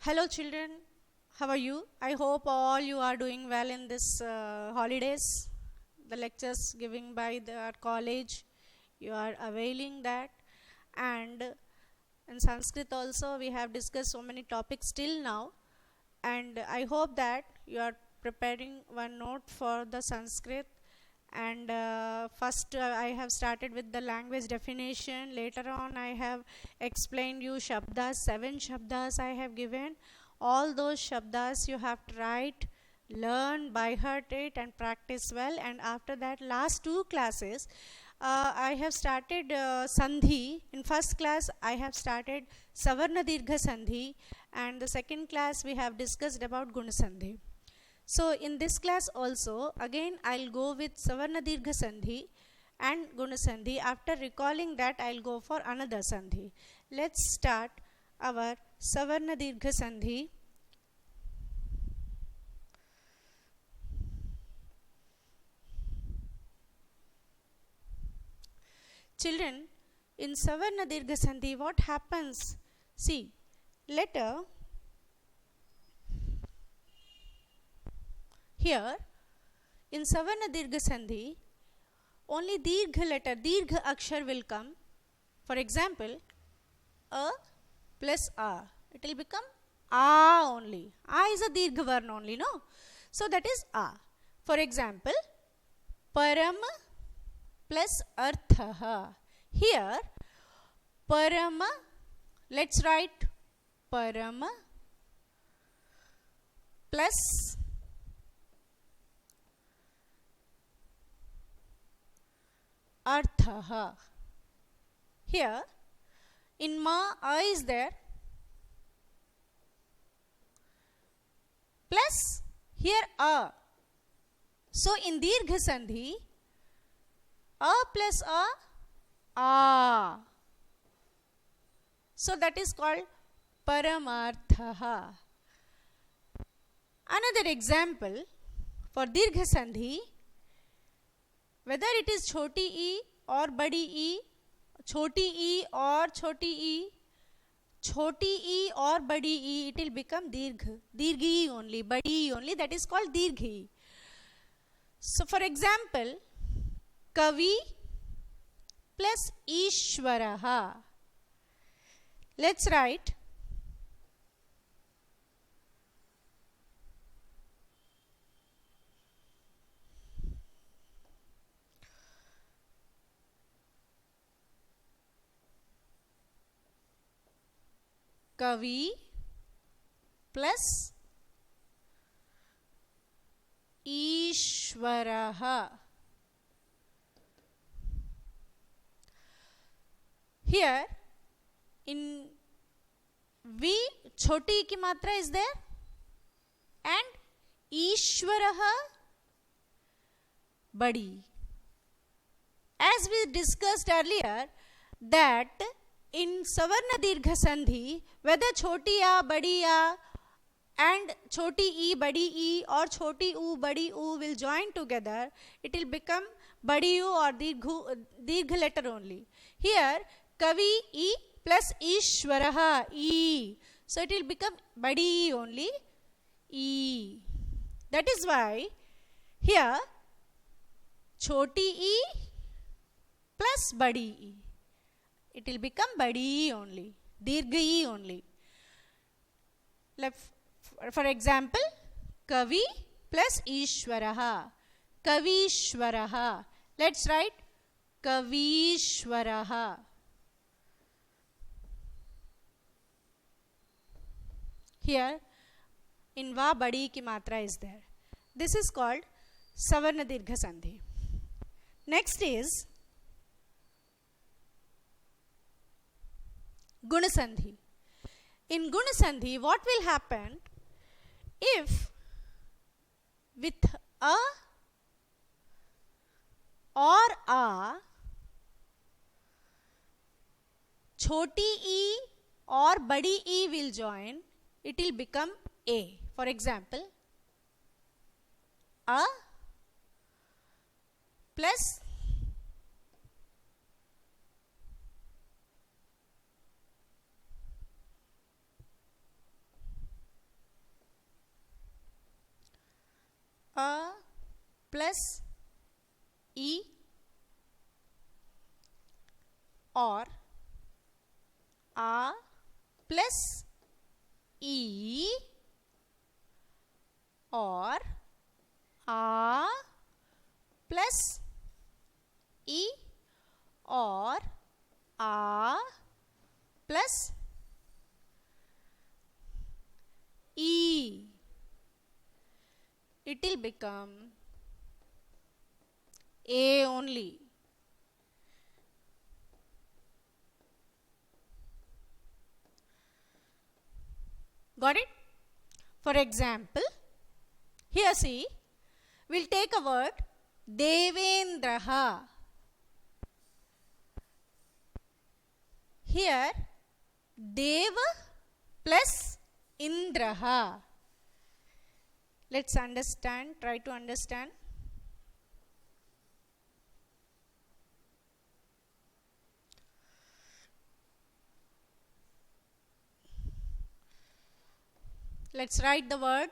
Hello children, how are you? I hope all you are doing well in this holidays. The lectures given by our college, you are availing that. And in Sanskrit also we have discussed so many topics till now. And I hope that you are preparing one note for the Sanskrit. And first I have started with the language definition. Later on I have explained you shabdas, 7 shabdas I have given. All those shabdas you have to write, learn, by heart it and practice well. And after that last 2 classes I have started Sandhi. In first class I have started Savarna Dirgha Sandhi, and the second class we have discussed about Guna Sandhi. So in this class also again I'll go with Savarna Dirgha Sandhi and Guna Sandhi. After recalling that I'll go for another Sandhi. Let's start our Savarna Dirgha Sandhi. Children, in Savarna Dirgha Sandhi what happens? See, letter here in Savarna Dirgha Sandhi only Dirgha letter, Dirgha Akshar will come. For example, A plus A, it will become A only. A is a Dirgha Varna only, no? So that is A. For example, Param plus Arthaha. Here, Parama, let's write Parama plus Arthaha. Here, in Ma, A is there, plus here A. So in Dirgha Sandhi, A plus A. So that is called Paramarthaha. Another example for Dirgha Sandhi, whether it is Choti E or Badi E, Choti E or Choti E, Choti E or Badi E, it will become Dirgha. Dirgha E only, Badi E only, that is called Dirgha E. So for example, Kavi plus Ishwaraha. Let's write Kavi plus Ishwaraha. Here in V, Choti ki matra is there and Ishwaraha Badi. As we discussed earlier that in Savarna Dirgha Sandhi, whether Choti A, Badi A and Choti E, Badi E or Choti U, Badi U will join together, it will become Badi U or Dirgha letter only. Here Kavi E plus Ishwaraha E. So it will become Badi E only E. That is why here Choti E plus Badi E. It will become Badi E only, Dirgha E only. For example, Kavi plus Ishwaraha, Kavishwaraha. Let's write Kavishwaraha. Here in Va, Badi ki matra is there. This is called Savarna Dirgha Sandhi. Next is Guna Sandhi. In Guna Sandhi, what will happen if with A or A, Choti E or Badi E will join, it will become A. For example, A plus plus E or A plus E or A plus E or A plus E. It will become A only. Got it? For example, here see, we'll take a word Devendraha. Here Deva plus Indraha. Let's understand, try to understand. Let's write the word.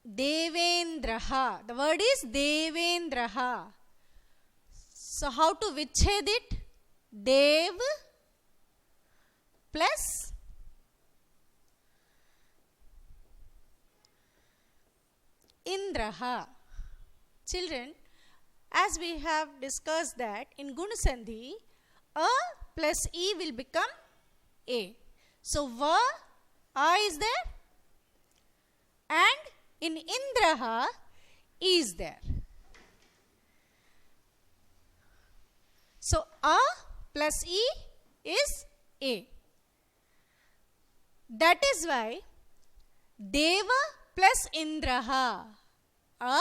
Devendraha. The word is Devendraha. So how to vichhed it? Dev plus Indraha. Children, as we have discussed that in Gunasandhi, A plus E will become A. So Va, A is there, and in Indraha, E is there. So A plus E is A. That is why Deva plus Indraha, A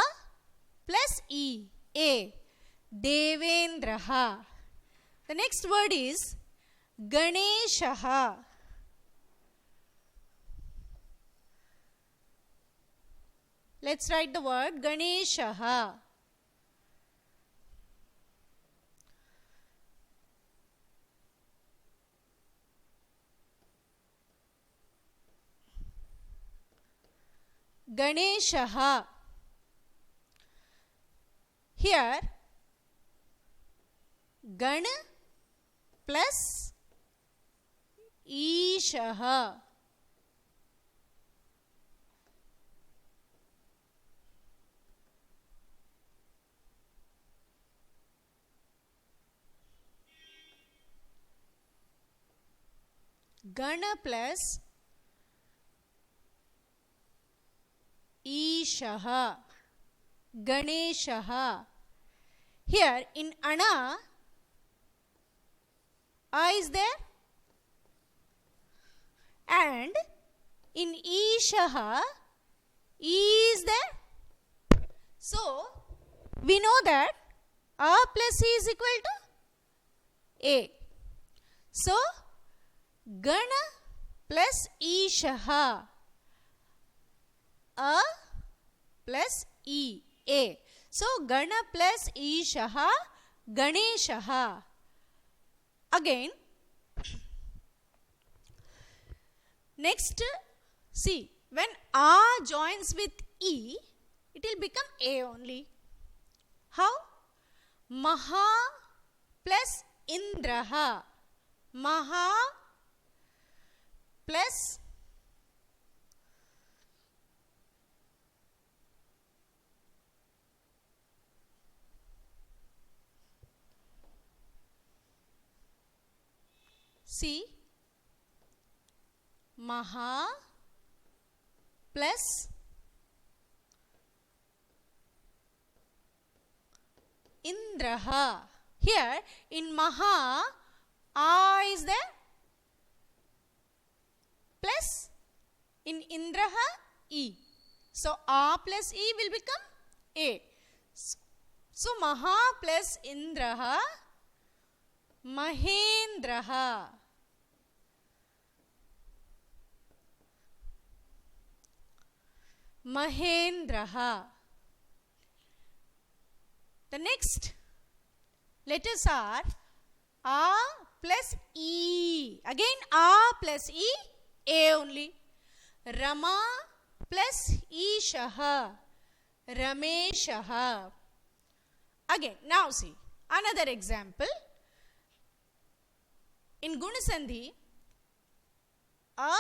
plus E, A, Devendraha. The next word is Ganeshaha. Let's write the word Ganeshaha. Ganeshaha. Here Gan plus Ishaha. Gan plus Ishaha. Ganeshaha. Here in Ana, A is there, and in Ishaha, E is there. So we know that A plus E is equal to A. So Gana plus Ishaha. A plus E, A. So Gana plus Ishaha, Ganeshaha. Again, next, see, when A joins with E, it will become A only. How? Maha plus Indraha. Maha plus see, Maha plus Indraha. Here in Maha, A is there, plus in Indraha, E. So A plus E will become A. So Maha plus Indraha, Mahendraha. Mahendraha. The next letters are A plus E. Again A plus E, A only. Rama plus Ishaha, Rameshaha. Again, now see another example. In Gunasandhi, A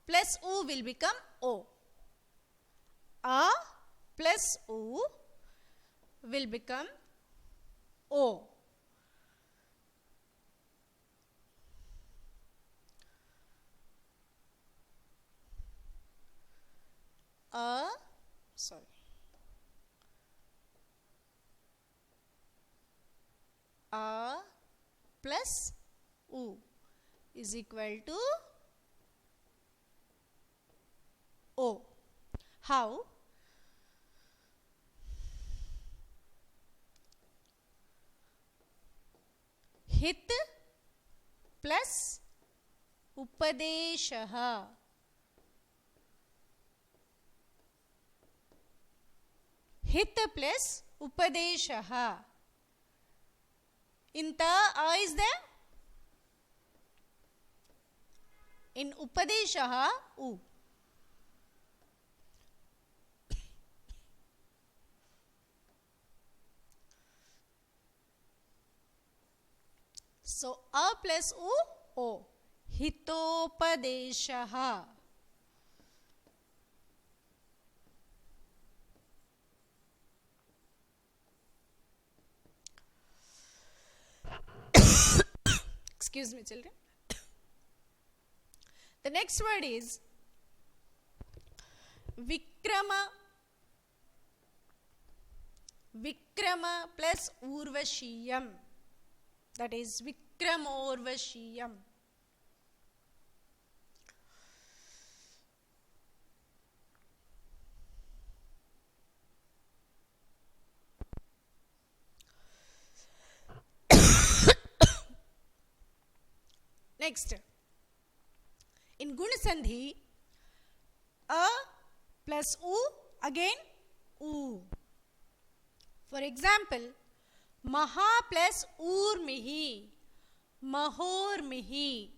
plus U will become O. A plus U will become O. A plus U is equal to O. How? Hit plus Upadeshaha. Hit plus Upadeshaha. In Ta, A is there. In Upadeshaha, U. So, A plus U, O. Hitopadeshaha. Excuse me, children. The next word is Vikrama. Vikrama plus Urvashiyam. That is Vikramorvashiyam. Next, in Gunasandhi, A plus U, again U. For example, Maha plus Urmihi, Mahormihi.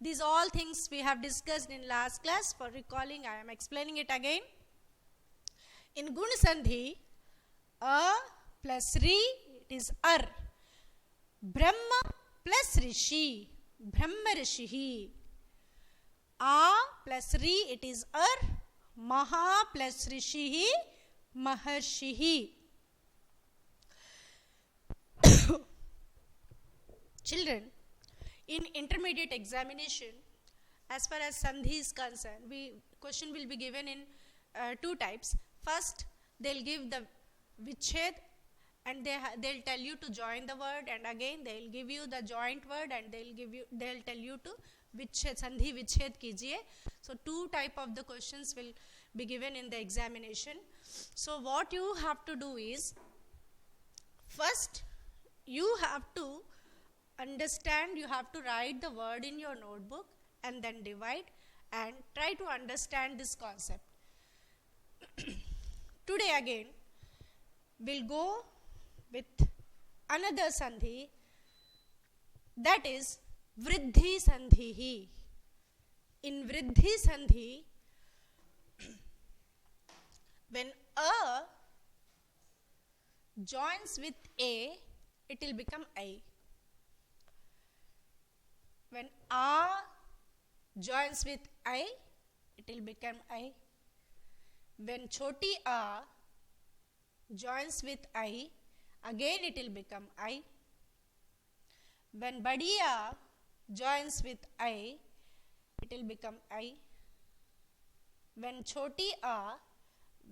These all things we have discussed in last class. For recalling, I am explaining it again. In Gunasandhi, A plus Ri, it is Ar. Brahma plus Rishi, Brahma Rishihi. A plus Ri, it is Ar. Maha plus Rishihi, Maharshihi. Children, in intermediate examination, as far as Sandhi is concerned, question will be given in two types. First, they'll give the Viched and they'll tell you to join the word, and again they'll give you the joint word and they'll tell you to Viched, Sandhi Viched kijiye. So two type of the questions will be given in the examination. So what you have to do is, first you have to understand, you have to write the word in your notebook and then divide and try to understand this concept. Today again we'll go with another Sandhi, that is Vriddhi Sandhihi. In Vriddhi Sandhi, when A joins with A, it will become I. When A joins with I, it will become I. When Choti A joins with I, again it will become I. When Badi A joins with I, it will become I. When Choti A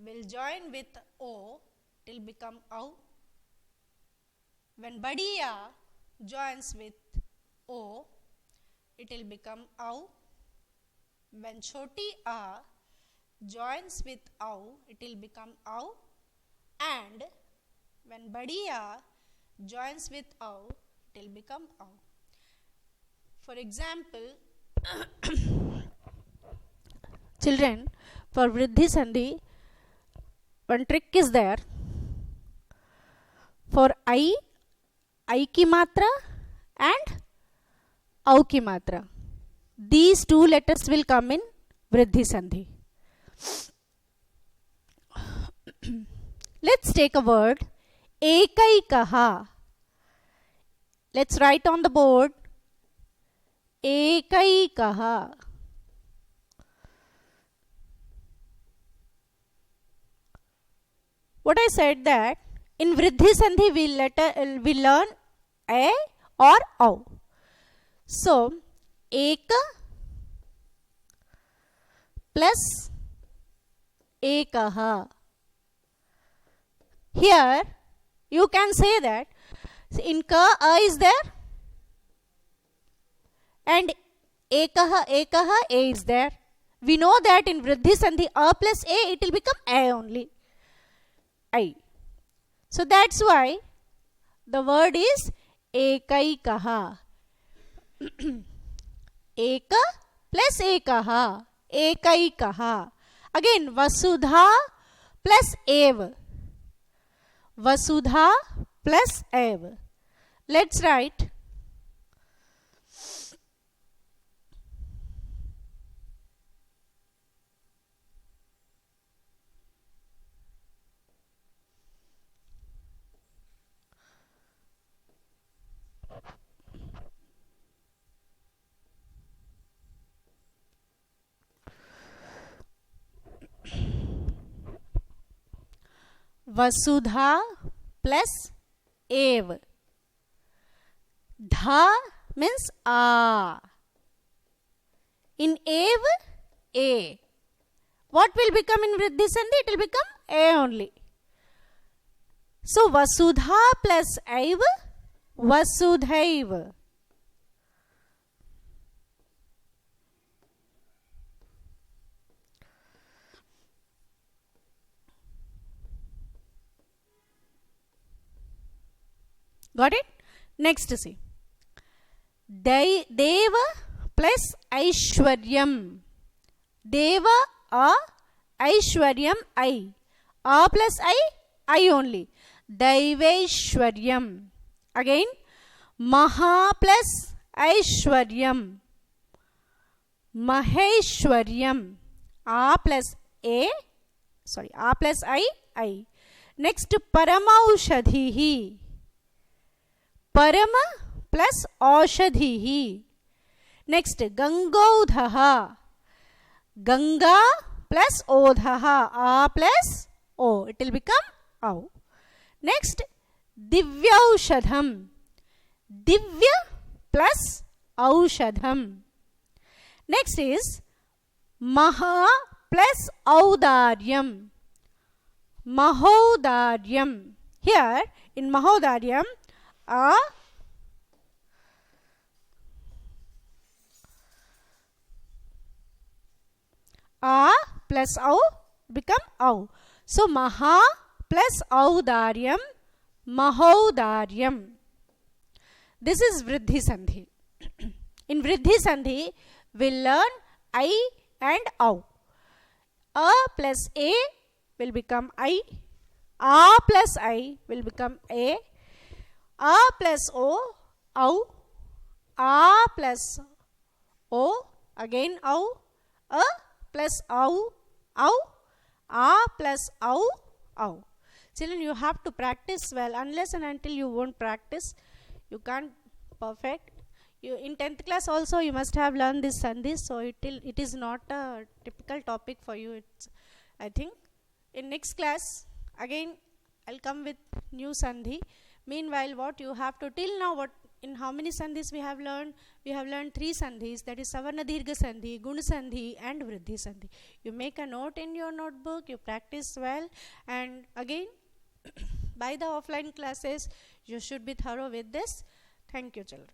will join with O, it will become O. When Badi A joins with O, it will become O. When Choti A joins with O, it will become O. And when Badi A joins with O, it will become O. For example, children, for Vriddhi Sandhi, one trick is there. For I ki matra and au ki matra. These two letters will come in Vriddhi Sandhi. Let's take a word ekaikaha. Let's write on the board ekaikaha. What I said that in Vriddhi Sandhi we learn a or au. So eka plus ekaha. Here you can say that in ka a is there and ekaha a is there. We know that in Vriddhi Sandhi a plus a it will become a only. I. So that's why the word is ekaikaha. Eka plus ekaha. Ekaikaha. Again Vasudha plus ev. Vasudha plus ev. Let's write Vasudha plus ev. Dha means a. In ev, a. What will become in Vriddhi Sandhi? It will become a only. So Vasudha plus ev, Vasudhaiv. Got it? Next see. Deva plus Aishwaryam. Deva a, Aishwaryam I. A plus I only. Daiveshwaryam. Again Maha plus Aishwaryam. Maheshwaryam. A plus A. Sorry, A plus I. Next Paramaushadhihi. Parama plus Aushadhihi. Next Gangodhaha. Ganga plus Odhaha. A plus O. It will become Au. Next Divyaushadham. Divya plus Aushadham. Next is Maha plus Audaryam. Mahodaryam. Here in Mahodaryam a plus au become au. So Maha plus Audaryam, Mahodaryam. This is Vriddhi Sandhi. In Vriddhi Sandhi we learn I and au. A plus a will become I. A plus I will become a. A plus o, au. A plus o, again au. A plus au, au. A plus au, au. Children, you have to practice well. Unless and until you won't practice, you can't perfect. You in 10th class also you must have learned this sandhis, so it is not a typical topic for you. It's, I think in next class again I'll come with new sandhi. Meanwhile, what you have to till now, what in how many sandhis we have learned? We have learned 3 sandhis, that is Savarna Dirgha Sandhi, Guna Sandhi and Vriddhi Sandhi. You make a note in your notebook, you practice well, and again by the offline classes you should be thorough with this. Thank you, children.